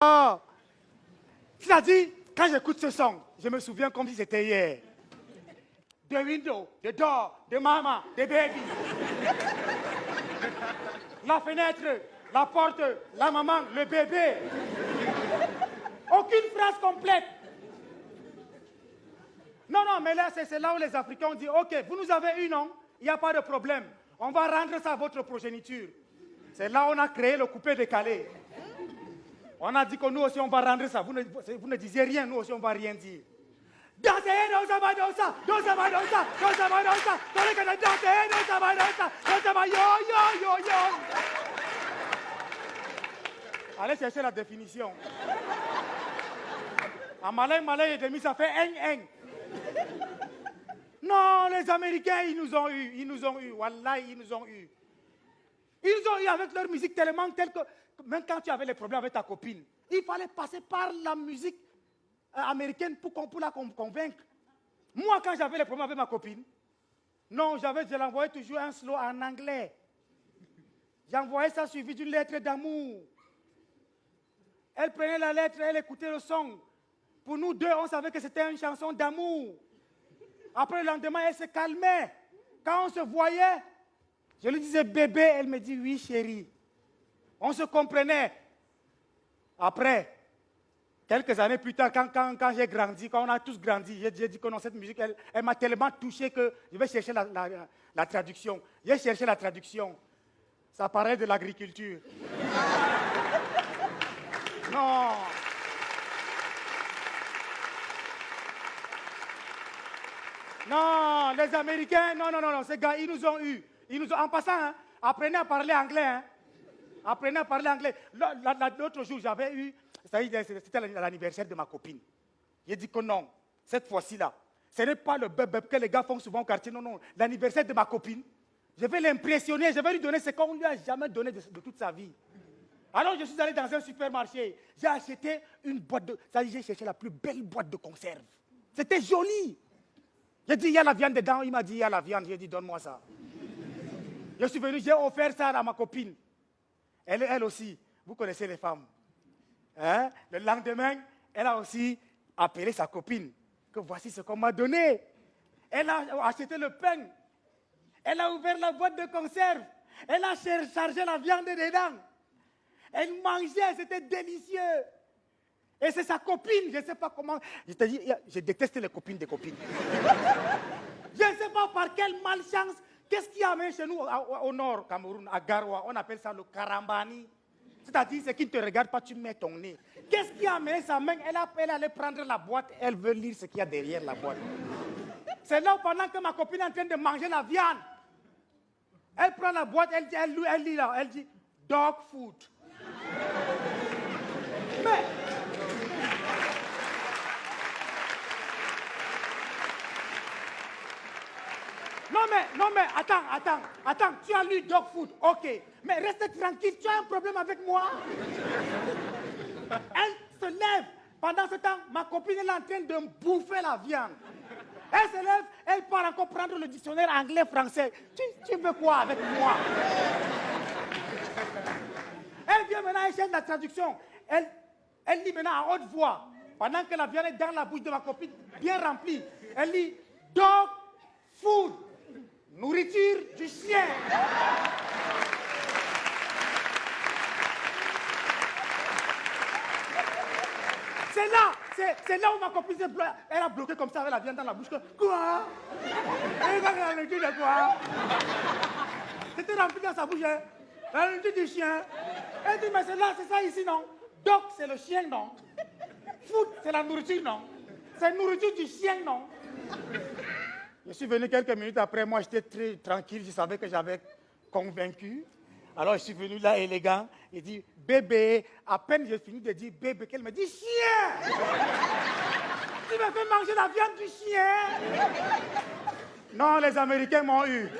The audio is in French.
Oh, c'est-à-dire, quand j'écoute ce son, je me souviens comme si c'était hier. The window, the door, the mama, the baby. La fenêtre, la porte, la maman, le bébé. Aucune phrase complète. Non, non, mais là, c'est là où les Africains ont dit, OK, vous nous avez eu, non? Il n'y a pas de problème. On va rendre ça à votre progéniture. C'est là où on a créé le coupé décalé. On a dit que nous aussi, on va rendre ça. Vous ne disiez rien, nous aussi, on ne va rien dire. Danser, danser, danser, danser, danser, danser, danser, yo, yo, yo, yo. Allez chercher la définition. En malais et demi, ça fait eng. Non, les Américains, ils nous ont eu, Wallah, ils nous ont eu. Ils nous ont eu avec leur musique tellement telle que, même quand tu avais les problèmes avec ta copine, il fallait passer par la musique américaine pour la convaincre. Moi, quand j'avais les problèmes avec ma copine, non, je l'envoyais toujours un slow en anglais. J'envoyais ça suivi d'une lettre d'amour. Elle prenait la lettre, elle écoutait le son. Pour nous deux, on savait que c'était une chanson d'amour. Après, le lendemain, elle se calmait. Quand on se voyait, je lui disais bébé, elle me dit oui chérie. On se comprenait. Après, quelques années plus tard, quand j'ai grandi, quand on a tous grandi, j'ai dit que non, cette musique, elle m'a tellement touché que je vais chercher la traduction. J'ai cherché la traduction. Ça parlait de l'agriculture. Non. Non, les Américains, non, ces gars, ils nous ont eu. En passant, hein, apprenez à parler anglais. Hein. Apprenez à parler anglais. L'autre jour, j'avais eu, c'était l'anniversaire de ma copine. J'ai dit que non, cette fois-ci-là, ce n'est pas le beb que les gars font souvent au quartier. Non, l'anniversaire de ma copine. Je vais l'impressionner, je vais lui donner ce qu'on ne lui a jamais donné de toute sa vie. Alors, je suis allé dans un supermarché. J'ai acheté une boîte de... J'ai cherché la plus belle boîte de conserve. C'était joli. J'ai dit, il y a la viande dedans. Il m'a dit, il y a la viande. J'ai dit, donne-moi ça. Je suis venu, j'ai offert ça à ma copine. Elle aussi. Vous connaissez les femmes. Hein? Le lendemain, elle a aussi appelé sa copine. Que voici ce qu'on m'a donné. Elle a acheté le pain. Elle a ouvert la boîte de conserve. Elle a chargé la viande dedans. Elle mangeait, c'était délicieux. Et c'est sa copine, je ne sais pas comment. Je te dis, je déteste les copines des copines. Je ne sais pas par quelle malchance. Qu'est-ce qu'il y a même chez nous au nord, Cameroun, à Garoua, on appelle ça le karambani. C'est-à-dire, c'est qui ne te regarde pas, tu mets ton nez. Qu'est-ce qui a amené sa main? Elle allait prendre la boîte, elle veut lire ce qu'il y a derrière la boîte. C'est là où pendant que ma copine est en train de manger la viande, elle prend la boîte, elle lit là, elle dit dog food. Mais non mais, attends, tu as lu dog food, ok, mais reste tranquille, tu as un problème avec moi? Elle se lève, pendant ce temps, ma copine est en train de bouffer la viande. Elle se lève, elle part encore prendre le dictionnaire anglais-français. Tu veux quoi avec moi? Elle vient maintenant, elle cherche la traduction. Elle lit maintenant à haute voix. Pendant que la viande est dans la bouche de ma copine, bien remplie. Elle lit dog food, nourriture du chien. C'est là où ma copine elle a bloqué comme ça avec la viande dans la bouche. Quoi? Elle va la nourriture de quoi? C'était rempli dans sa bouche. Hein? La nourriture du chien. Elle dit, mais c'est ça ici, non? Dog, c'est le chien, non? Food, c'est la nourriture, non? C'est nourriture du chien, non? Je suis venu quelques minutes après, moi j'étais très tranquille, je savais que j'avais convaincu. Alors je suis venu là élégant, il dit bébé, à peine j'ai fini de dire bébé, qu'elle me dit chien. Tu me fais manger la viande du chien. Non, les Américains m'ont eu.